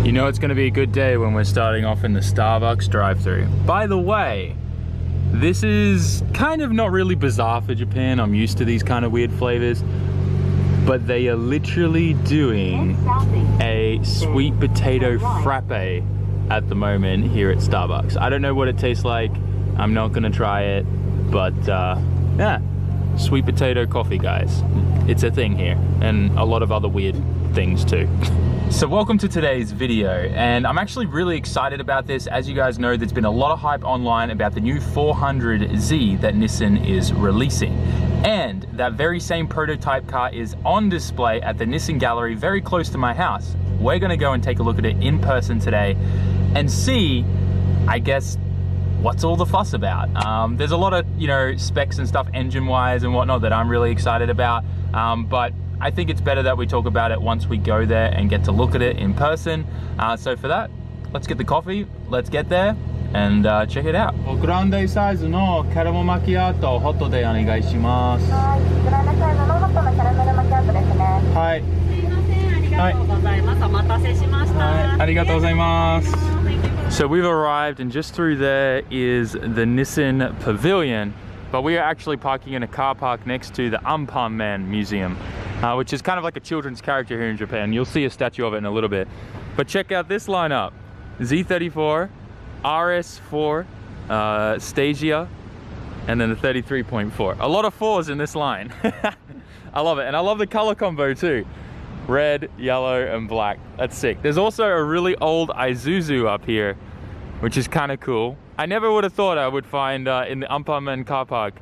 You know it's gonna be a good day when we're starting off in the Starbucks drive-thru. By the way, this is kind of not really bizarre for Japan. I'm used to these kind of weird flavors. But they are literally doing a sweet potato frappe at the moment here at Starbucks. I don't know what it tastes like. I'm not gonna try it, but yeah, sweet potato coffee, guys. It's a thing here, and a lot of other weird things too. So welcome to today's video, and I'm actually really excited about this. As you guys know, there's been a lot of hype online about the new 400Z that Nissan is releasing. And that very same prototype car is on display at the Nissan gallery very close to my house. We're gonna go and take a look at it in person today and see, I guess, what's all the fuss about. There's a lot of, you know, specs and stuff engine-wise and whatnot that I'm really excited about, but I think it's better that we talk about it once we go there and get to look at it in person. So for that, let's get the coffee, let's get there and check it out. Grande size no caramel macchiato hot de onegai shimasu. Grande size no hot no caramel macchiato desu ne. Hai. Arigatou gozaimasu. So we've arrived, and just through there is the Nissan Pavilion, but we are actually parking in a car park next to the Anpanman Museum, which is kind of like a children's character here in Japan. You'll see a statue of it in a little bit. But check out this lineup: Z34, RS4, Stagia, and then the 33.4. A lot of 4s in this line. I love it, and I love the color combo too. Red, yellow, and black. That's sick. There's also a really old Isuzu up here, which is kind of cool. I never would have thought I would find in the Anpanman car park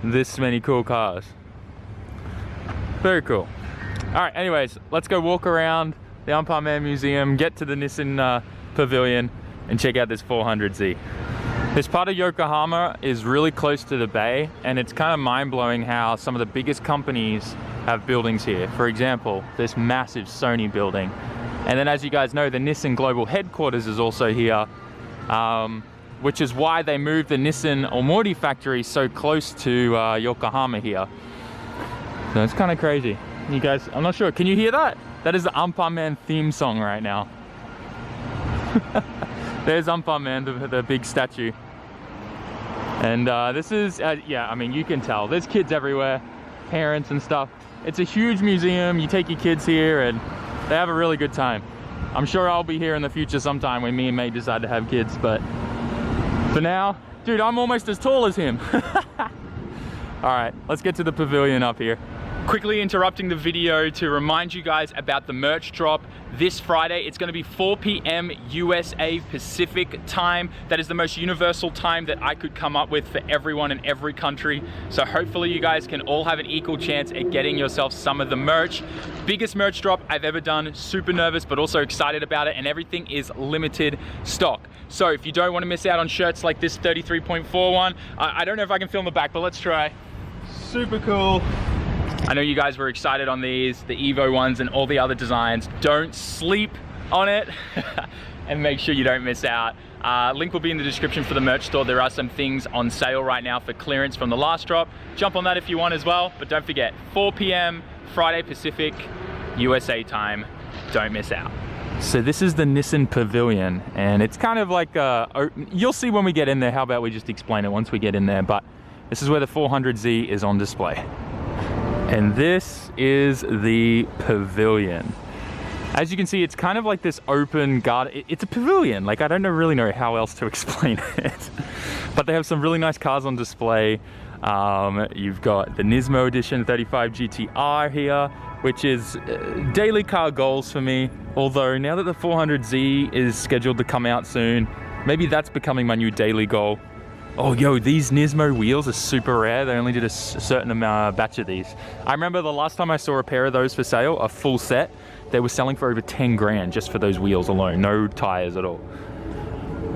this many cool cars. Very cool. All right, anyways, let's go walk around the Anpanman Museum, get to the Nissan Pavilion, and check out this 400Z. This part of Yokohama is really close to the bay, and it's kind of mind-blowing how some of the biggest companies have buildings here. For example, this massive Sony building. And then, as you guys know, the Nissan global headquarters is also here, which is why they moved the Nissan Omori factory so close to Yokohama here. So it's kind of crazy. You guys, I'm not sure, can you hear that? That is the Anpanman theme song right now. There's Anpanman, the big statue. And this is, yeah, I mean, you can tell. There's kids everywhere, parents and stuff. It's a huge museum. You take your kids here and they have a really good time. I'm sure I'll be here in the future sometime when me and May decide to have kids, but for now, dude, I'm almost as tall as him. All right, let's get to the pavilion up here. Quickly interrupting the video to remind you guys about the merch drop this Friday. It's going to be 4 p.m. USA Pacific time. That is the most universal time that I could come up with for everyone in every country. So hopefully you guys can all have an equal chance at getting yourself some of the merch. Biggest merch drop I've ever done. Super nervous, but also excited about it, and everything is limited stock. So if you don't want to miss out on shirts like this 33.4 one, I don't know if I can film the back, but let's try. Super cool. I know you guys were excited on these, the Evo ones and all the other designs. Don't sleep on it and make sure you don't miss out. Link will be in the description for the merch store. There are some things on sale right now for clearance from the last drop. Jump on that if you want as well, but don't forget, 4 p.m. Friday Pacific USA time. Don't miss out. So this is the Nissan Pavilion, and it's kind of like, you'll see when we get in there. How about we just explain it once we get in there, but this is where the 400Z is on display. And this is the pavilion. As you can see, it's kind of like this open garden. It's a pavilion. Like, I don't really know how else to explain it. But they have some really nice cars on display. You've got the Nismo Edition 35 GTR here, which is daily car goals for me. Although now that the 400Z is scheduled to come out soon, maybe that's becoming my new daily goal. Oh, yo, these Nismo wheels are super rare. They only did a certain batch of these. I remember the last time I saw a pair of those for sale, a full set, they were selling for over 10 grand just for those wheels alone. No tires at all.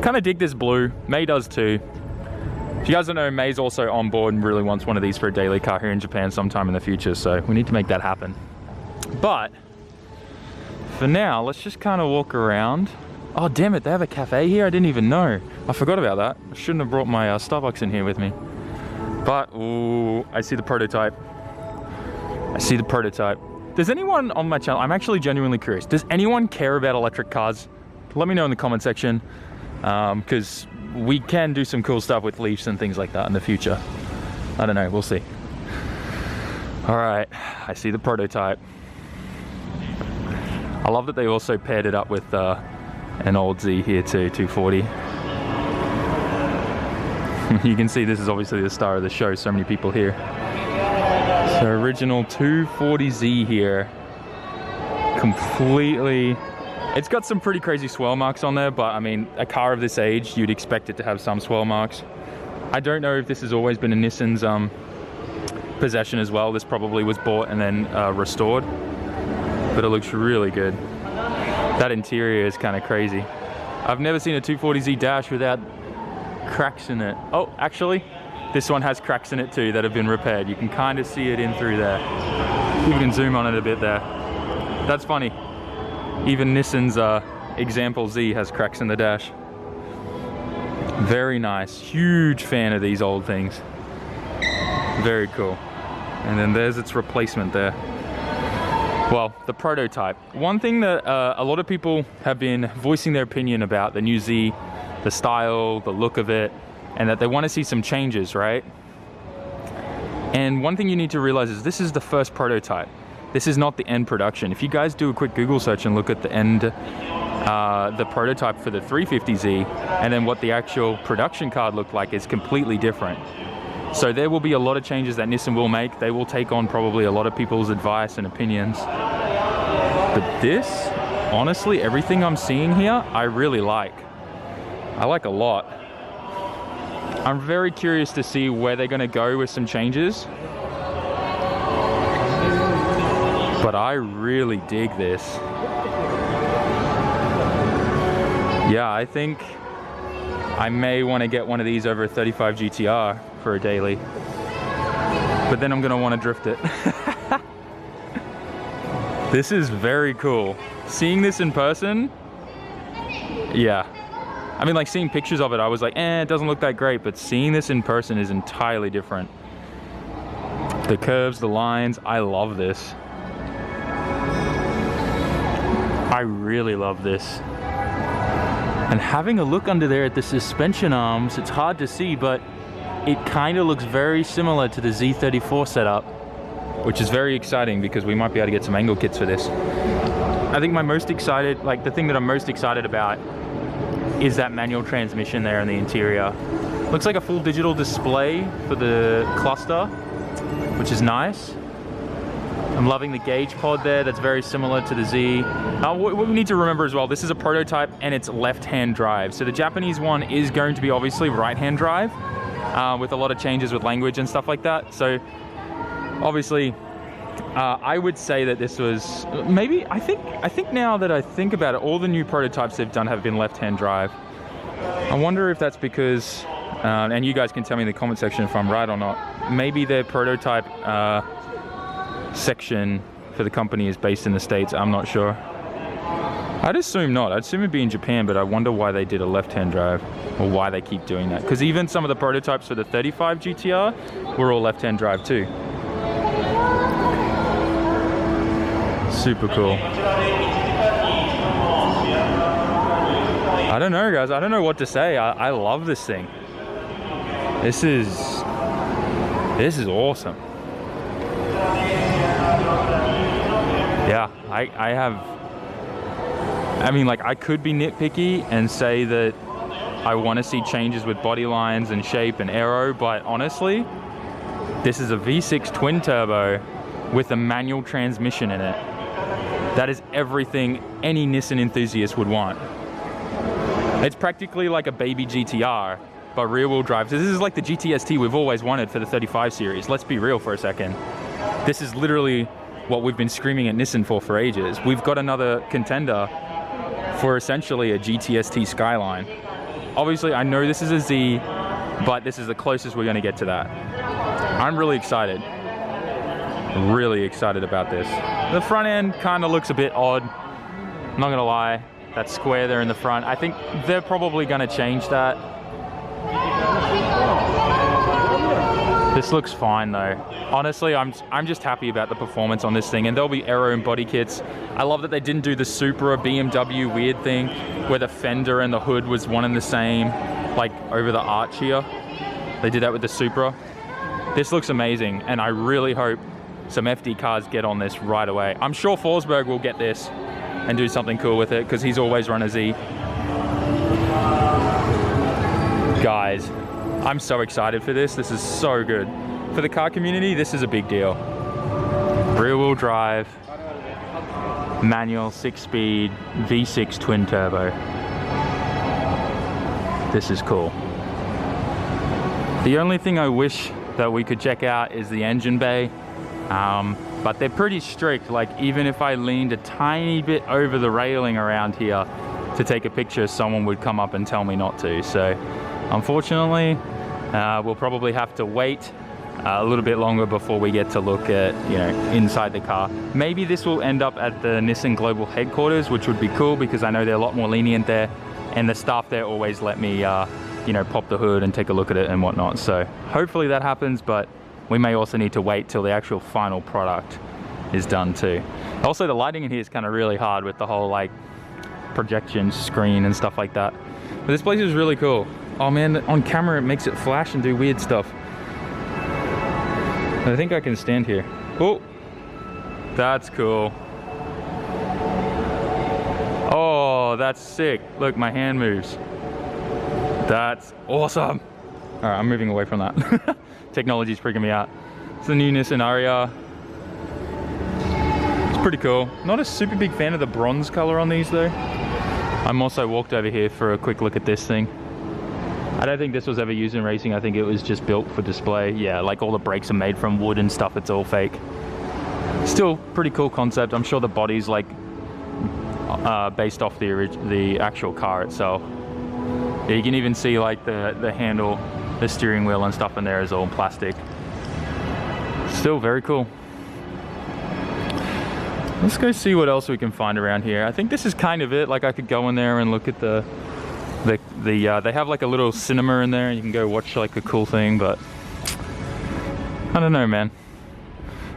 Kind of dig this blue. May does too. If you guys don't know, May's also on board and really wants one of these for a daily car here in Japan sometime in the future. So we need to make that happen. But for now, let's just kind of walk around. Oh, damn it, they have a cafe here? I didn't even know. I forgot about that. I shouldn't have brought my Starbucks in here with me. But, ooh, I see the prototype. I see the prototype. Does anyone on my channel, I'm actually genuinely curious, does anyone care about electric cars? Let me know in the comment section, because we can do some cool stuff with Leafs and things like that in the future. I don't know, we'll see. All right, I see the prototype. I love that they also paired it up with an old Z here too, 240. You can see this is obviously the star of the show, so many people here. So original 240Z here, completely, it's got some pretty crazy swirl marks on there, but I mean, a car of this age, you'd expect it to have some swirl marks. I don't know if this has always been a Nissan's possession as well. This probably was bought and then restored, but it looks really good. That interior is kind of crazy. I've never seen a 240Z dash without cracks in it. Oh, actually, this one has cracks in it too that have been repaired. You can kind of see it in through there. You can zoom on it a bit there. That's funny. Even Nissan's example Z has cracks in the dash. Very nice. Huge fan of these old things. Very cool. And then there's its replacement there. Well, the prototype. One thing that a lot of people have been voicing their opinion about the new Z, the style, the look of it, and that they want to see some changes, right? And one thing you need to realize is this is the first prototype. This is not the end production. If you guys do a quick Google search and look at the end, the prototype for the 350Z, and then what the actual production card looked like is completely different. So there will be a lot of changes that Nissan will make. They will take on probably a lot of people's advice and opinions. But this, honestly, everything I'm seeing here, I really like. I like a lot. I'm very curious to see where they're going to go with some changes. But I really dig this. Yeah, I think I may want to get one of these over a 35 GTR for a daily. But then I'm going to want to drift it. This is very cool. Seeing this in person, yeah. I mean, like seeing pictures of it, I was like, it doesn't look that great, but seeing this in person is entirely different. The curves, the lines, I love this. I really love this. And having a look under there at the suspension arms, it's hard to see, but it kind of looks very similar to the Z34 setup, which is very exciting because we might be able to get some angle kits for this. I think my most excited, like the thing that I'm most excited about is that manual transmission there in the interior. Looks like a full digital display for the cluster, which is nice. I'm loving the gauge pod there, that's very similar to the Z. What we need to remember as well, this is a prototype and it's left-hand drive. So the Japanese one is going to be obviously right-hand drive, with a lot of changes with language and stuff like that. So obviously, I would say that this was maybe, I think now that I think about it, all the new prototypes they've done have been left-hand drive. I wonder if that's because, and you guys can tell me in the comment section if I'm right or not, maybe their prototype section for the company is based in the States. I'm not sure. I'd assume not. I'd assume it'd be in Japan, but I wonder why they did a left-hand drive or why they keep doing that. Because even some of the prototypes for the 35 GTR were all left-hand drive too. Super cool. I don't know, guys. I don't know what to say. I love this thing. This is awesome. Yeah, I mean, like, I could be nitpicky and say that I want to see changes with body lines and shape and aero, but honestly, this is a V6 twin turbo with a manual transmission in it. That is everything any Nissan enthusiast would want. It's practically like a baby GTR, but rear-wheel drive. So this is like the GTST we've always wanted for the 35 series. Let's be real for a second. This is literally what we've been screaming at Nissan for ages. We've got another contender for essentially a GTST Skyline. Obviously, I know this is a Z, but this is the closest we're gonna get to that. I'm really excited. Really excited about this. The front end kind of looks a bit odd. I'm not gonna lie. That square there in the front. I think they're probably gonna change that. This looks fine though. Honestly, I'm just happy about the performance on this thing, and there'll be aero and body kits. I love that they didn't do the Supra BMW weird thing where the fender and the hood was one and the same, like over the arch here. They did that with the Supra. This looks amazing, and I really hope some FD cars get on this right away. I'm sure Forsberg will get this and do something cool with it because he's always run a Z. Guys, I'm so excited for this. This is so good. For the car community, this is a big deal. Rear-wheel drive, manual, 6-speed, V6 twin turbo. This is cool. The only thing I wish that we could check out is the engine bay, but they're pretty strict. Like, even if I leaned a tiny bit over the railing around here to take a picture, someone would come up and tell me not to. So unfortunately, we'll probably have to wait a little bit longer before we get to look at, you know, inside the car. Maybe this will end up at the Nissan Global headquarters, which would be cool because I know they're a lot more lenient there, and the staff there always let me, you know, pop the hood and take a look at it and whatnot. So hopefully that happens, but we may also need to wait till the actual final product is done too. Also, the lighting in here is kind of really hard with the whole like projection screen and stuff like that. But this place is really cool. Oh man, on camera it makes it flash and do weird stuff. I think I can stand here. Oh, that's cool. Oh, that's sick. Look, my hand moves. That's awesome. All right, I'm moving away from that. Technology's freaking me out. It's the new Nissan Ariya. It's pretty cool. Not a super big fan of the bronze color on these though. I'm also walked over here for a quick look at this thing. I don't think this was ever used in racing. I think it was just built for display. Yeah, like all the brakes are made from wood and stuff. It's all fake. Still pretty cool concept. I'm sure the body's like based off the actual car itself. Yeah, you can even see like the handle, the steering wheel and stuff in there is all plastic. Still very cool. Let's go see what else we can find around here. I think this is kind of it. Like, I could go in there and look at they have like a little cinema in there and you can go watch like a cool thing, but I don't know, man.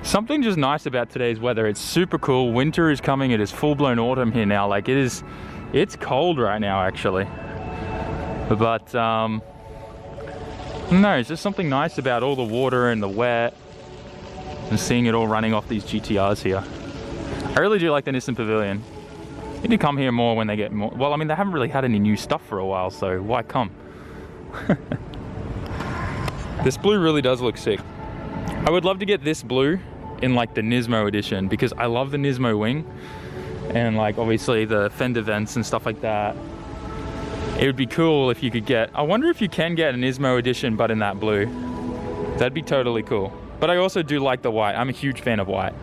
Something just nice about today's weather. It's super cool. Winter is coming. It is full-blown autumn here now. Like, it's cold right now actually, but no, it's just something nice about all the water and the wet and seeing it all running off these GTRs here. I really do like the Nissan Pavilion. Need to come here more when they get more. Well, I mean, they haven't really had any new stuff for a while, so why come? This blue really does look sick. I would love to get this blue in like the Nismo edition because I love the Nismo wing and like obviously the fender vents and stuff like that. It would be cool if you could get, I wonder if you can get an Nismo edition but in that blue. That'd be totally cool. But I also do like the white. I'm a huge fan of white.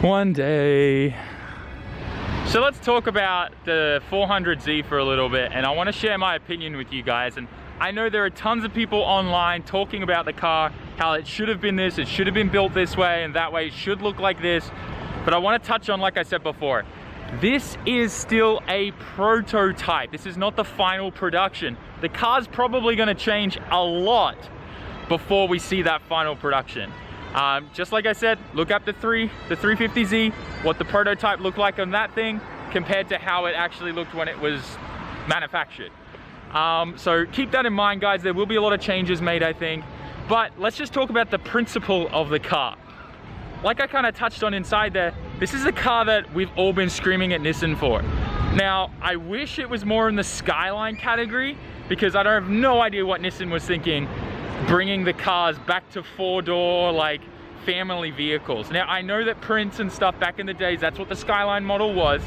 One day. So let's talk about the 400Z for a little bit, and I want to share my opinion with you guys. And I know there are tons of people online talking about the car, how it should have been this, it should have been built this way, and that way it should look like this. But I want to touch on, like I said before, this is still a prototype. This is not the final production. The car's probably going to change a lot before we see that final production. Just like I said, look up the 350Z, what the prototype looked like on that thing compared to how it actually looked when it was manufactured. So keep that in mind, guys. There will be a lot of changes made, I think. But let's just talk about the principle of the car. Like I kind of touched on inside there, this is a car that we've all been screaming at Nissan for. Now, I wish it was more in the Skyline category because I have no idea what Nissan was thinking bringing the cars back to four-door like family vehicles. Now I know that Prince and stuff back in the days, that's what the Skyline model was,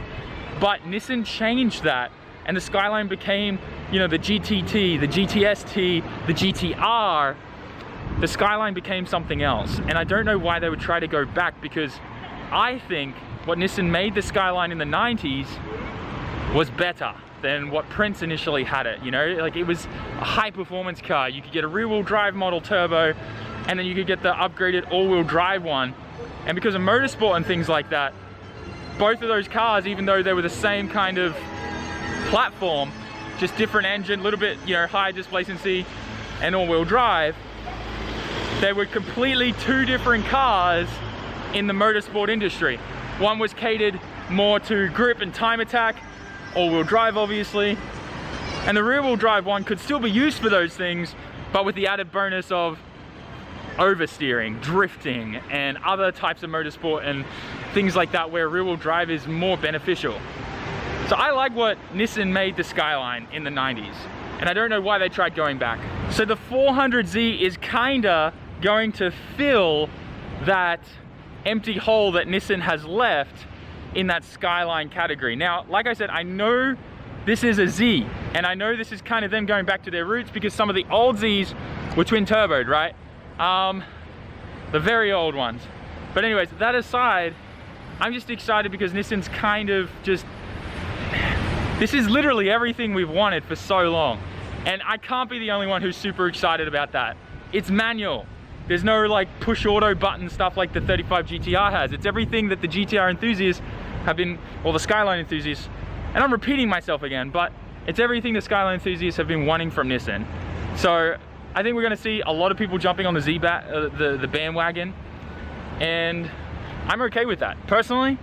but Nissan changed that and the Skyline became, you know, the GTT, the GTST, the GTR. The Skyline became something else, and I don't know why they would try to go back, because I think what Nissan made the Skyline in the 90s was better than what Prince initially had it, you know? Like, it was a high performance car. You could get a rear wheel drive model turbo, and then you could get the upgraded all wheel drive one. And because of motorsport and things like that, both of those cars, even though they were the same kind of platform, just different engine, a little bit, you know, high displacency and all-wheel drive, they were completely two different cars in the motorsport industry. One was catered more to grip and time attack, all-wheel drive obviously, and the rear-wheel drive one could still be used for those things, but with the added bonus of oversteering, drifting, and other types of motorsport and things like that where rear-wheel drive is more beneficial. So I like what Nissan made the Skyline in the 90s, and I don't know why they tried going back. So the 400Z is kinda going to fill that empty hole that Nissan has left in that Skyline category. Now, like I said, I know this is a Z, and I know this is kind of them going back to their roots because some of the old Zs were twin turboed, right? The very old ones. But anyways, that aside, I'm just excited because Nissan's kind of just, this is literally everything we've wanted for so long. And I can't be the only one who's super excited about that. It's manual. There's no like push auto button stuff like the 35 GTR has. It's everything that the GTR enthusiasts have been, or the Skyline enthusiasts, and I'm repeating myself again, but it's everything the Skyline enthusiasts have been wanting from Nissan. So I think we're gonna see a lot of people jumping on the the bandwagon, and I'm okay with that. Personally,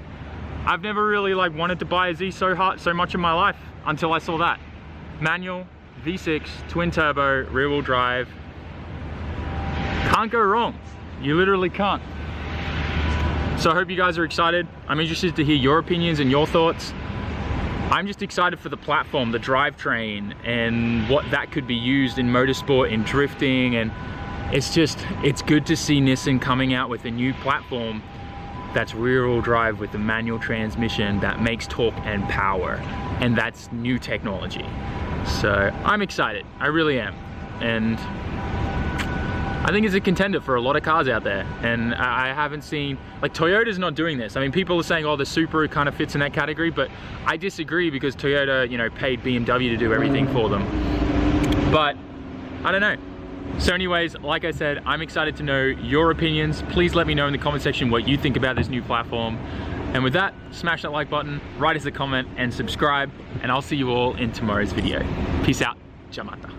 I've never really like wanted to buy a Z so much in my life until I saw that. Manual, V6, twin turbo, rear wheel drive. Can't go wrong. You literally can't. So I hope you guys are excited. I'm interested to hear your opinions and your thoughts. I'm just excited for the platform, the drivetrain, and what that could be used in motorsport, in drifting, and it's good to see Nissan coming out with a new platform that's rear-wheel drive with a manual transmission that makes torque and power, and that's new technology. So I'm excited, I really am, and I think it's a contender for a lot of cars out there, and I haven't seen, like Toyota's not doing this. I mean, people are saying, oh, the Supra kind of fits in that category, but I disagree because Toyota, you know, paid BMW to do everything for them. But I don't know. So anyways, like I said, I'm excited to know your opinions. Please let me know in the comment section what you think about this new platform. And with that, smash that like button, write us a comment, and subscribe, and I'll see you all in tomorrow's video. Peace out. Ciao mata.